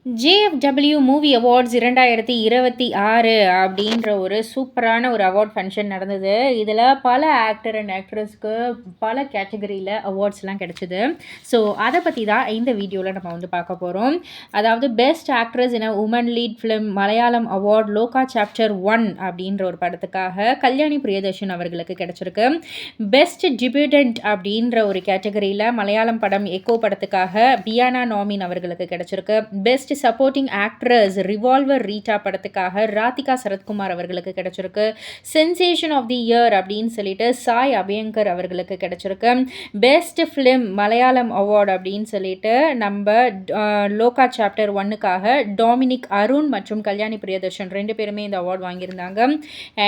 JFW movie awards 2026 அப்படின்ற ஒரு சூப்பரான ஒரு அவார்ட் ஃபங்க்ஷன் நடந்தது. இதில் பல ஆக்டர் அண்ட் ஆக்ட்ரஸ்க்கு பல கேட்டகரியில் அவார்ட்ஸ்லாம் கிடச்சிது. ஸோ அதை பற்றி தான் இந்த வீடியோவில் நம்ம வந்து பார்க்க போகிறோம். அதாவது best actress in a woman lead film Malayalam award Lokah chapter 1 அப்படின்ற ஒரு படத்துக்காக கல்யாணி பிரியதர்ஷன் அவர்களுக்கு கிடச்சிருக்கு. பெஸ்ட் டிபியூட்டன்ட் அப்படின்ற ஒரு கேட்டகரியில் மலையாளம் படம் எக்கோ படத்துக்காக பியானா நாமின் அவர்களுக்கு கிடச்சிருக்கு. Best supporting actress revolver Rita படத்துக்காக ராதிகா சரத்குமார் அவர்களுக்கு கிடைச்சிருக்கு. சென்சேஷன் ஆஃப் தி இயர் அப்படின்னு சொல்லிட்டு சாய் அபியங்கர் அவர்களுக்கு கிடைச்சிருக்கு. பெஸ்ட் ஃபிலிம் மலையாளம் அவார்டு அப்படின்னு சொல்லிட்டு நம்ம லோகா சாப்டர் 1க்காக டாமினிக் அருண் மற்றும் கல்யாணி பிரியதர்ஷன் 2 பேருமே இந்த அவார்டு வாங்கியிருந்தாங்க.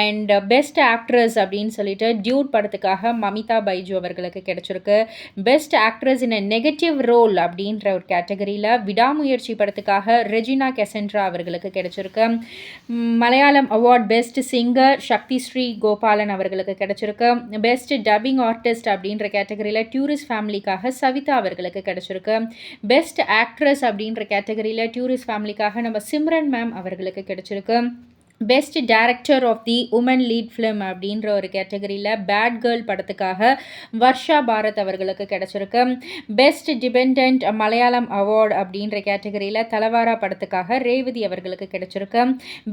அண்ட் பெஸ்ட் ஆக்ட்ரஸ் அப்படின்னு சொல்லிட்டு டியூட் படத்துக்காக மமிதா பைஜு அவர்களுக்கு கிடைச்சிருக்கு. Best actress in a negative role அப்படின்ற ஒரு கேட்டகரியில் விடாமுயற்சி படத்துக்காக ரெஜினா கெசன்ட்ரா அவர்களுக்கு கிடைச்சிருக்கு. Malayalam award best singer Sakthi Sree Gopalan அவர்களுக்கு கிடைச்சிருக்கு. பெஸ்ட் டப்பிங் ஆர்டிஸ்ட் அப்படின்ற கேட்டகரியில் டூரிஸ்ட் ஃபேமிலிக்காக சவிதா அவர்களுக்கு கிடைச்சிருக்கு. பெஸ்ட் ஆக்ட்ரஸ் அப்படின்ற கேட்டகரியில் டூரிஸ்ட் ஃபேமிலிக்காக நம்ம சிம்ரன் மேம் அவர்களுக்கு கிடைச்சிருக்கு. Best director of the woman lead film அப்படின்ற ஒரு கேட்டகரியில் பேட் கேர்ள் படத்துக்காக வர்ஷா பாரத் அவர்களுக்கு கிடச்சிருக்கு. பெஸ்ட் டிபெண்டன்ட் மலையாளம் அவார்டு அப்படின்ற கேட்டகரியில் தலவாரா படத்துக்காக ரேவதி அவர்களுக்கு கிடச்சிருக்கு.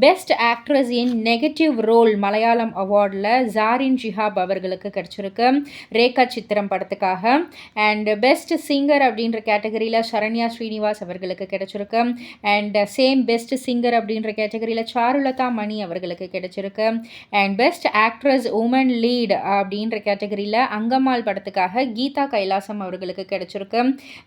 Best actress in negative role Malayalam அவார்டில் ஜாரின் ஜிஹாப் அவர்களுக்கு கிடச்சிருக்கு ரேகா சித்திரம் படத்துக்காக. அண்ட் பெஸ்ட் சிங்கர் அப்படின்ற கேட்டகரியில் சரண்யா ஸ்ரீனிவாஸ் அவர்களுக்கு கிடச்சிருக்கு. அண்ட் சேம் பெஸ்ட் சிங்கர் அப்படின்ற கேட்டகரியில் சாருலதா மணி அவர்களுக்கு கிடைச்சிருக்கு. And best actress woman lead அப்படின்ற கேட்டகரியில் அங்கம்மாள் படத்துக்காக கீதா கைலாசம் அவர்களுக்கு கிடைச்சிருக்கு.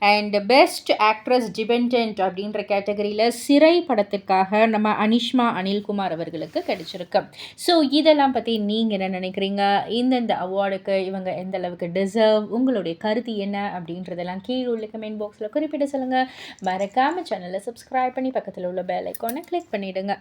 அண்ட் பெஸ்ட் ஆக்ட்ரஸ் டிபெண்டன்ட் அப்படின்ற கேட்டகரியில் சிறை படத்திற்காக நம்ம அனிஷ்மா அனில்குமார் அவர்களுக்கு கிடைச்சிருக்கு. ஸோ இதெல்லாம் பற்றி நீங்கள் என்ன நினைக்கிறீங்க? இந்தந்த அவார்டுக்கு இவங்க எந்த அளவுக்கு டிசர்வ், உங்களுடைய கருத்து என்ன அப்படின்றதெல்லாம் கீழே உள்ள கமெண்ட் பாக்ஸில் குறிப்பிட்டு சொல்லுங்கள். மறக்காமல் சேனலை சப்ஸ்கிரைப் பண்ணி பக்கத்தில் உள்ள பெல் ஐக்கானை கிளிக் பண்ணிவிடுங்க.